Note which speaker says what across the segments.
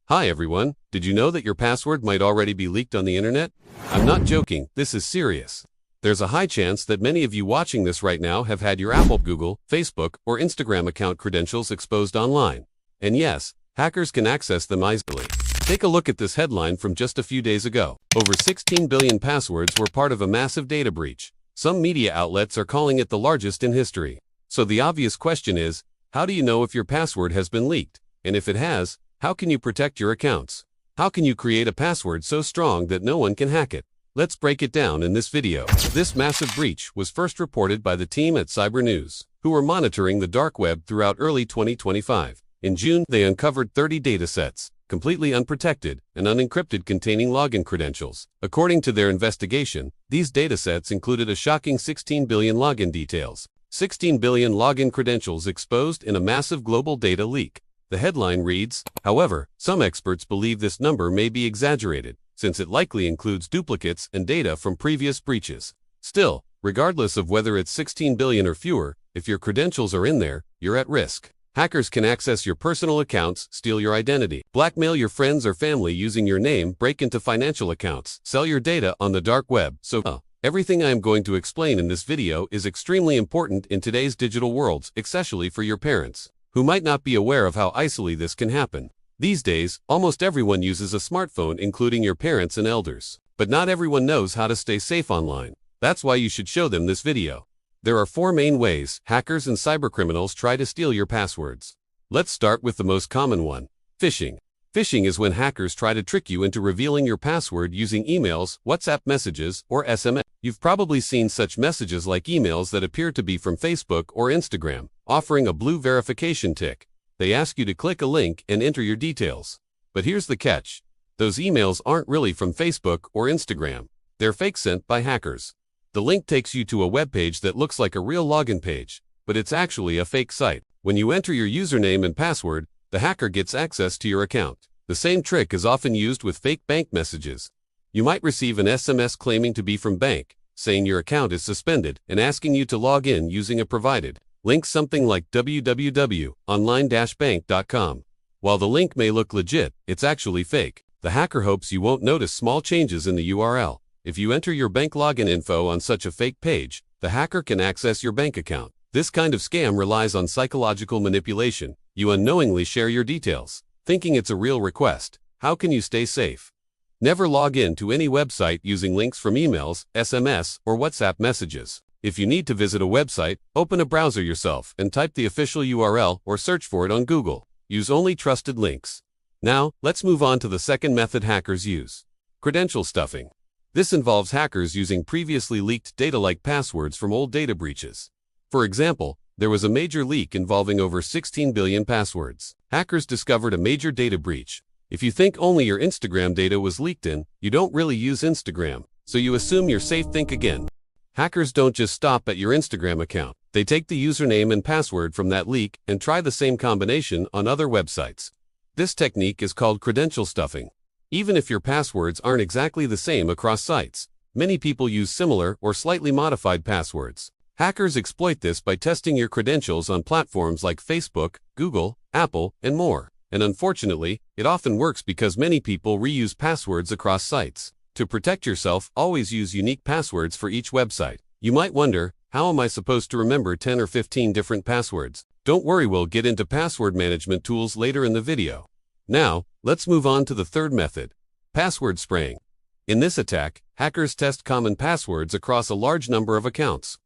Speaker 1: Hi everyone, did you know that your password might already be leaked on the internet? I'm not joking, this is serious. There's a high chance that many of you watching this right now have had your Apple, Google, Facebook, or Instagram account credentials exposed online. And yes, hackers can access them easily. Take a look at this headline from just a few days ago. Over 16 billion passwords were part of a massive data breach. Some media outlets are calling it the largest in history. So the obvious question is, how do you know if your password has been leaked? And if it has, how can you protect your accounts? How can you create a password so strong that no one can hack it? Let's break it down in this video. This massive breach was first reported by the team at Cyber News, who were monitoring the dark web throughout early 2025. In June, they uncovered 30 datasets, completely unprotected and unencrypted, containing login credentials. According to their investigation, these datasets included a shocking 16 billion login details. 16 billion login credentials exposed in a massive global data leak. The headline reads, however, some experts believe this number may be exaggerated, since it likely includes duplicates and data from previous breaches. Still, regardless of whether it's 16 billion or fewer, if your credentials are in there, you're at risk. Hackers can access your personal accounts, steal your identity, blackmail your friends or family using your name, break into financial accounts, sell your data on the dark web. So, everything I am going to explain in this video is extremely important in today's digital worlds, especially for your parents, who might not be aware of how easily this can happen. These days, almost everyone uses a smartphone, including your parents and elders. But not everyone knows how to stay safe online. That's why you should show them this video. There are 4 main ways hackers and cybercriminals try to steal your passwords. Let's start with the most common one: phishing. Phishing is when hackers try to trick you into revealing your password using emails, WhatsApp messages, or SMS. You've probably seen such messages like emails that appear to be from Facebook or Instagram, offering a blue verification tick. They ask you to click a link and enter your details. But here's the catch. Those emails aren't really from Facebook or Instagram. They're fake, sent by hackers. The link takes you to a web page that looks like a real login page, but it's actually a fake site. When you enter your username and password, the hacker gets access to your account. The same trick is often used with fake bank messages. You might receive an SMS claiming to be from bank, saying your account is suspended and asking you to log in using a provided link, something like www.online-bank.com. While the link may look legit, it's actually fake. The hacker hopes you won't notice small changes in the URL. If you enter your bank login info on such a fake page, the hacker can access your bank account. This kind of scam relies on psychological manipulation. You unknowingly share your details, thinking it's a real request. How can you stay safe? Never log in to any website using links from emails, SMS, or WhatsApp messages. If you need to visit a website, open a browser yourself and type the official URL or search for it on Google. Use only trusted links. Now, let's move on to the second method hackers use: credential stuffing. This involves hackers using previously leaked data like passwords from old data breaches. For example, there was a major leak involving over 16 billion passwords. Hackers discovered a major data breach. If you think only your Instagram data was leaked in, you don't really use Instagram, so you assume you're safe. Think again. Hackers don't just stop at your Instagram account. They take the username and password from that leak and try the same combination on other websites. This technique is called credential stuffing. Even if your passwords aren't exactly the same across sites, many people use similar or slightly modified passwords. Hackers exploit this by testing your credentials on platforms like Facebook, Google, Apple, and more. And unfortunately, it often works because many people reuse passwords across sites. To protect yourself, always use unique passwords for each website. You might wonder, how am I supposed to remember 10 or 15 different passwords? Don't worry, we'll get into password management tools later in the video. Now, let's move on to the third method: password spraying. In this attack, hackers test common passwords across a large number of accounts.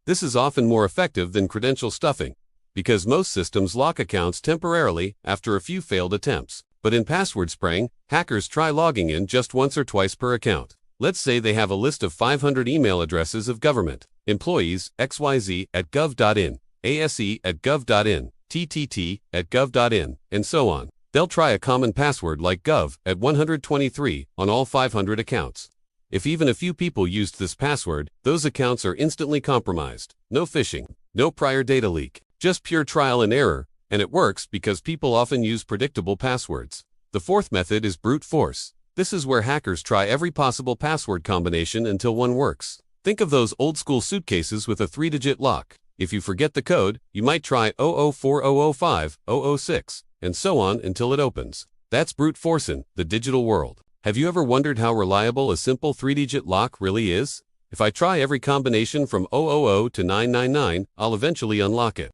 Speaker 1: This is often more effective than credential stuffing, because most systems lock accounts temporarily after a few failed attempts. But in password spraying, hackers try logging in just once or twice per account. Let's say they have a list of 500 email addresses of government employees: xyz@gov.in, ase@gov.in, ttt@gov.in, and so on. They'll try a common password like gov@123 on all 500 accounts. If even a few people used this password, those accounts are instantly compromised. No phishing, no prior data leak, just pure trial and error, and it works because people often use predictable passwords. The fourth method is brute force. This is where hackers try every possible password combination until one works. Think of those old-school suitcases with a 3-digit lock. If you forget the code, you might try 004005, 006, and so on until it opens. That's brute forcing the digital world. Have you ever wondered how reliable a simple 3-digit lock really is? If I try every combination from 000 to 999, I'll eventually unlock it.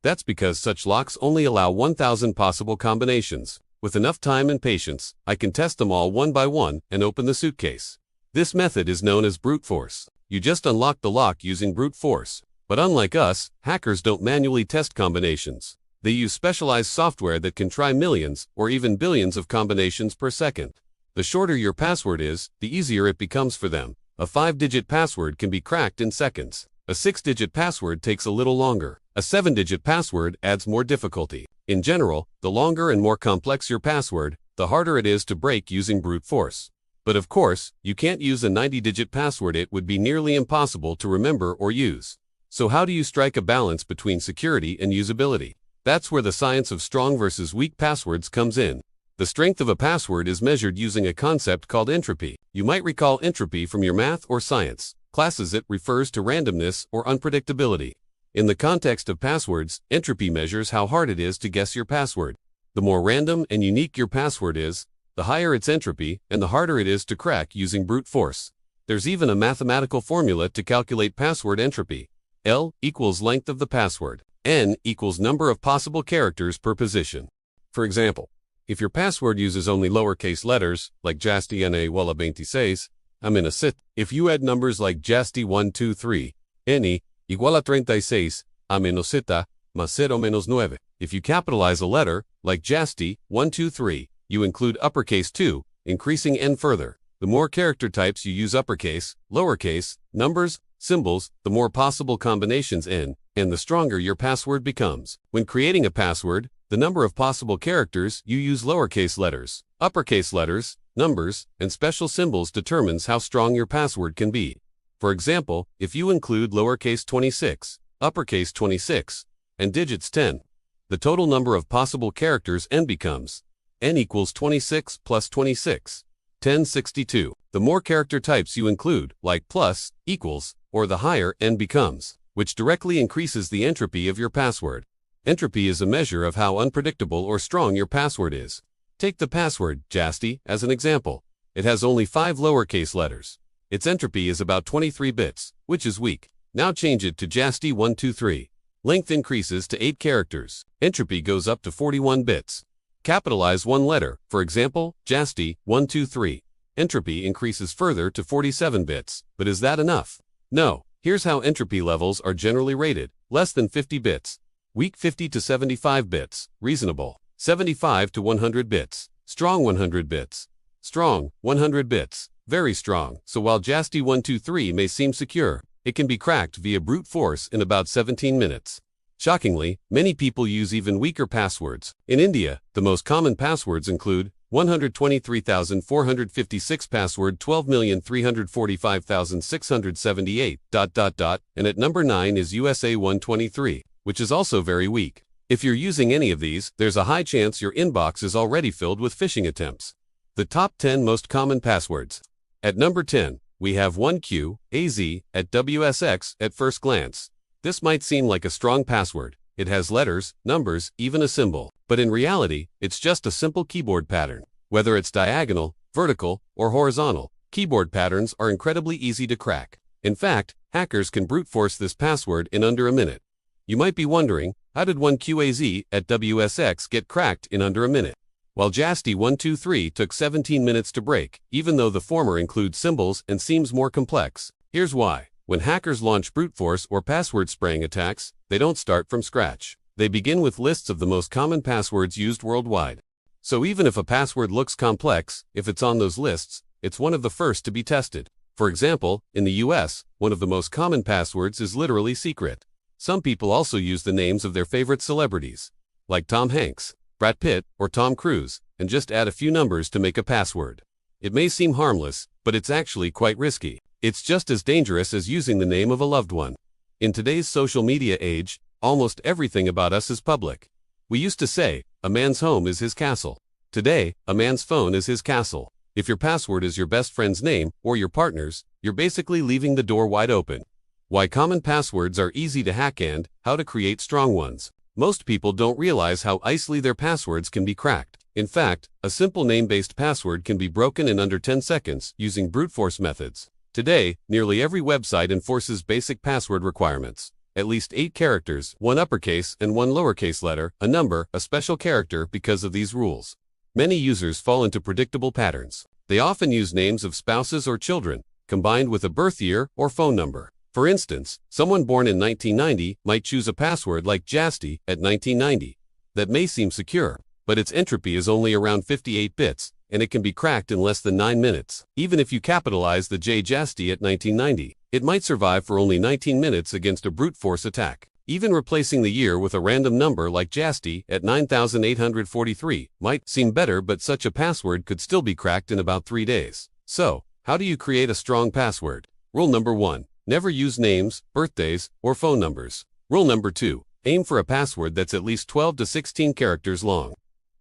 Speaker 1: That's because such locks only allow 1,000 possible combinations. With enough time and patience, I can test them all one by one and open the suitcase. This method is known as brute force. You just unlock the lock using brute force. But unlike us, hackers don't manually test combinations. They use specialized software that can try millions or even billions of combinations per second. The shorter your password is, the easier it becomes for them. A 5-digit password can be cracked in seconds. A 6-digit password takes a little longer. A 7-digit password adds more difficulty. In general, the longer and more complex your password, the harder it is to break using brute force. But of course, you can't use a 90-digit password. It would be nearly impossible to remember or use. So how do you strike a balance between security and usability? That's where the science of strong versus weak passwords comes in. The strength of a password is measured using a concept called entropy. You might recall entropy from your math or science classes. It refers to randomness or unpredictability. In the context of passwords, entropy measures how hard it is to guess your password. The more random and unique your password is, the higher its entropy and the harder it is to crack using brute force. There's even a mathematical formula to calculate password entropy. L equals length of the password. N equals number of possible characters per position. For example, if your password uses only lowercase letters, like Jasti na wala 26, amenasit. If you add numbers like Jasti 123, N igual a 36, amenosita, más 0 menos 9. If you capitalize a letter, like Jasti 123, you include uppercase 2, increasing N further. The more character types you use uppercase, lowercase, numbers, symbols, the more possible combinations N, and the stronger your password becomes. When creating a password, the number of possible characters you use lowercase letters, uppercase letters, numbers, and special symbols determines how strong your password can be. For example, if you include lowercase 26, uppercase 26, and digits 10, the total number of possible characters N becomes N equals 26 plus 26, 1062. The more character types you include, like plus, equals, or the higher N becomes, which directly increases the entropy of your password. Entropy is a measure of how unpredictable or strong your password is. Take the password, Jasti, as an example. It has only 5 lowercase letters. Its entropy is about 23 bits, which is weak. Now change it to Jasti 123. Length increases to 8 characters. Entropy goes up to 41 bits. Capitalize one letter, for example, Jasti 123. Entropy increases further to 47 bits. But is that enough? No. Here's how entropy levels are generally rated. Less than 50 bits. Weak 50 to 75 bits. Reasonable 75 to 100 bits. Strong 100 bits. Strong 100 bits. Very strong. So while Jasti 123 may seem secure, it can be cracked via brute force in about 17 minutes. Shockingly, many people use even weaker passwords. In India, the most common passwords include 123,456 password 12,345,678, ... and at number 9 is USA 123, which is also very weak. If you're using any of these, there's a high chance your inbox is already filled with phishing attempts. The top 10 most common passwords. At number 10, we have 1QAZ at WSX. At first glance, this might seem like a strong password. It has letters, numbers, even a symbol. But in reality, it's just a simple keyboard pattern. Whether it's diagonal, vertical, or horizontal, keyboard patterns are incredibly easy to crack. In fact, hackers can brute force this password in under a minute. You might be wondering, how did 1QAZ at WSX get cracked in under a minute? While Jasti 123 took 17 minutes to break, even though the former includes symbols and seems more complex. Here's why. When hackers launch brute force or password spraying attacks, they don't start from scratch. They begin with lists of the most common passwords used worldwide. So even if a password looks complex, if it's on those lists, it's one of the first to be tested. For example, in the US, one of the most common passwords is literally secret. Some people also use the names of their favorite celebrities, like Tom Hanks, Brad Pitt, or Tom Cruise, and just add a few numbers to make a password. It may seem harmless, but it's actually quite risky. It's just as dangerous as using the name of a loved one. In today's social media age, almost everything about us is public. We used to say, a man's home is his castle. Today, a man's phone is his castle. If your password is your best friend's name or your partner's, you're basically leaving the door wide open. Why common passwords are easy to hack and how to create strong ones. Most people don't realize how easily their passwords can be cracked. In fact, a simple name-based password can be broken in under 10 seconds using brute force methods. Today, nearly every website enforces basic password requirements. At least 8 characters, 1 uppercase and 1 lowercase letter, a number, a special character because of these rules. Many users fall into predictable patterns. They often use names of spouses or children, combined with a birth year or phone number. For instance, someone born in 1990 might choose a password like Jasty at 1990. That may seem secure, but its entropy is only around 58 bits, and it can be cracked in less than 9 minutes. Even if you capitalize the J Jasty at 1990, it might survive for only 19 minutes against a brute force attack. Even replacing the year with a random number like Jasty at 9843 might seem better, but such a password could still be cracked in about 3 days. So, how do you create a strong password? Rule number 1. Never use names, birthdays, or phone numbers. Rule number 2. Aim for a password that's at least 12 to 16 characters long.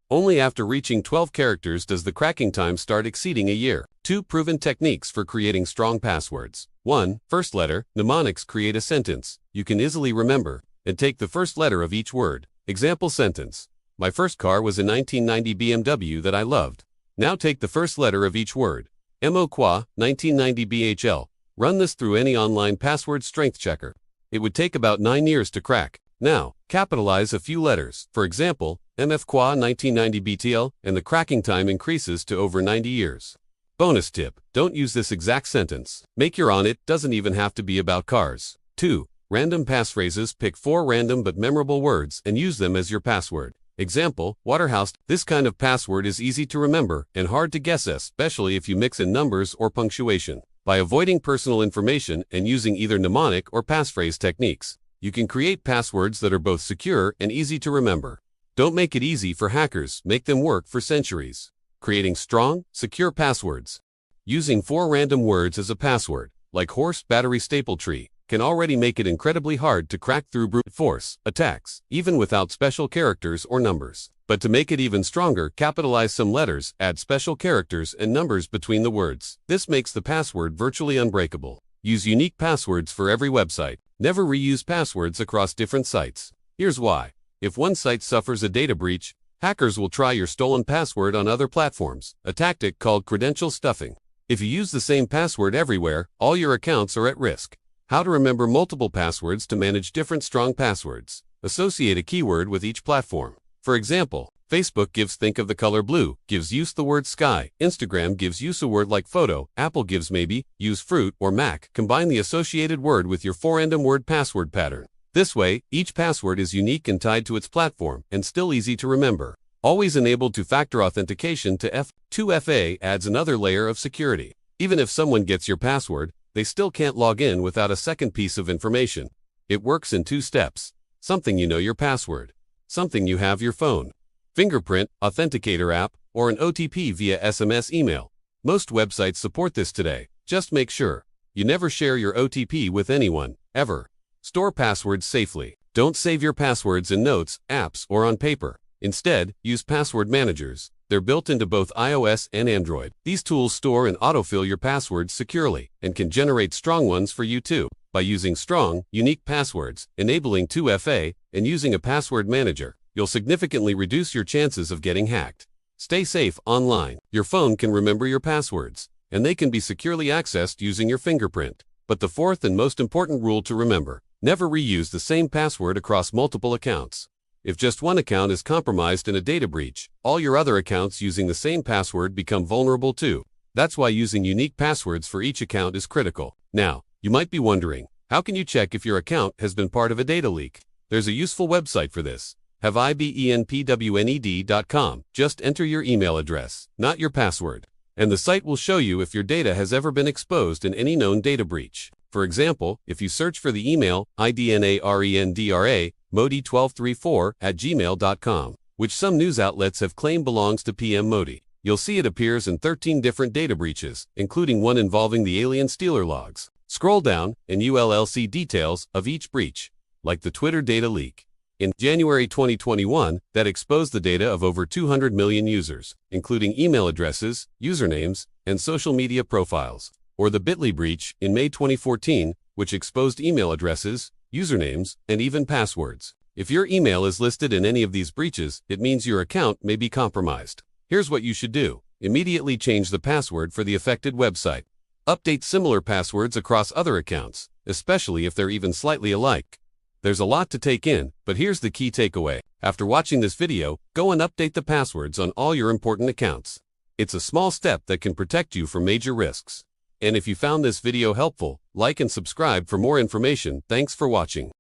Speaker 1: Only after reaching 12 characters does the cracking time start exceeding a year. 2 proven techniques for creating strong passwords. 1. First letter, mnemonics create a sentence you can easily remember, and take the first letter of each word. Example sentence. My first car was a 1990 BMW that I loved. Now take the first letter of each word. Mo qua, 1990 BHL. Run this through any online password strength checker. It would take about 9 years to crack. Now, capitalize a few letters. For example, MF qua 1990 BTL, and the cracking time increases to over 90 years. Bonus tip, don't use this exact sentence. Make your on it doesn't even have to be about cars. 2. Random passphrases. Pick 4 random but memorable words and use them as your password. Example, Waterhouse. This kind of password is easy to remember and hard to guess, especially if you mix in numbers or punctuation. By avoiding personal information and using either mnemonic or passphrase techniques, you can create passwords that are both secure and easy to remember. Don't make it easy for hackers, make them work for centuries. Creating strong, secure passwords. Using 4 random words as a password, like horse, battery, staple tree, can already make it incredibly hard to crack through brute force attacks, even without special characters or numbers. But to make it even stronger, capitalize some letters, add special characters and numbers between the words. This makes the password virtually unbreakable. Use unique passwords for every website. Never reuse passwords across different sites. Here's why. If one site suffers a data breach, hackers will try your stolen password on other platforms, a tactic called credential stuffing. If you use the same password everywhere, all your accounts are at risk. How to remember multiple passwords to manage different strong passwords. Associate a keyword with each platform. For example, Facebook gives think of the color blue, gives use the word sky. Instagram gives use a word like photo. Apple gives maybe, use fruit, or Mac. Combine the associated word with your 4 random word password pattern. This way, each password is unique and tied to its platform, and still easy to remember. Always enable two-factor authentication to F2FA adds another layer of security. Even if someone gets your password, they still can't log in without a second piece of information. It works in 2 steps. Something you know your password. Something you have your phone. Fingerprint, authenticator app, or an OTP via SMS email. Most websites support this today. Just make sure you never share your OTP with anyone, ever. Store passwords safely. Don't save your passwords in notes, apps, or on paper. Instead, use password managers. They're built into both iOS and Android. These tools store and autofill your passwords securely and can generate strong ones for you too. By using strong, unique passwords, enabling 2FA, and using a password manager, you'll significantly reduce your chances of getting hacked. Stay safe online. Your phone can remember your passwords, and they can be securely accessed using your fingerprint. But the 4th and most important rule to remember, never reuse the same password across multiple accounts. If just one account is compromised in a data breach, all your other accounts using the same password become vulnerable too. That's why using unique passwords for each account is critical. Now, you might be wondering, how can you check if your account has been part of a data leak? There's a useful website for this. haveibnpwned.com. Just enter your email address, not your password, and the site will show you if your data has ever been exposed in any known data breach. For example, if you search for the email idnarendra modi1234@gmail.com, which some news outlets have claimed belongs to PM Modi, you'll see it appears in 13 different data breaches, including one involving the alien Stealer logs. Scroll down, and you'll see details of each breach, like the Twitter data leak in January 2021 that exposed the data of over 200 million users, including email addresses, usernames, and social media profiles, or the Bitly breach in May 2014, which exposed email addresses, usernames, and even passwords. If your email is listed in any of these breaches, it means your account may be compromised. Here's what you should do. Immediately change the password for the affected website. Update similar passwords across other accounts, especially if they're even slightly alike. There's a lot to take in, but here's the key takeaway. After watching this video, go and update the passwords on all your important accounts. It's a small step that can protect you from major risks. And if you found this video helpful, like and subscribe for more information. Thanks for watching.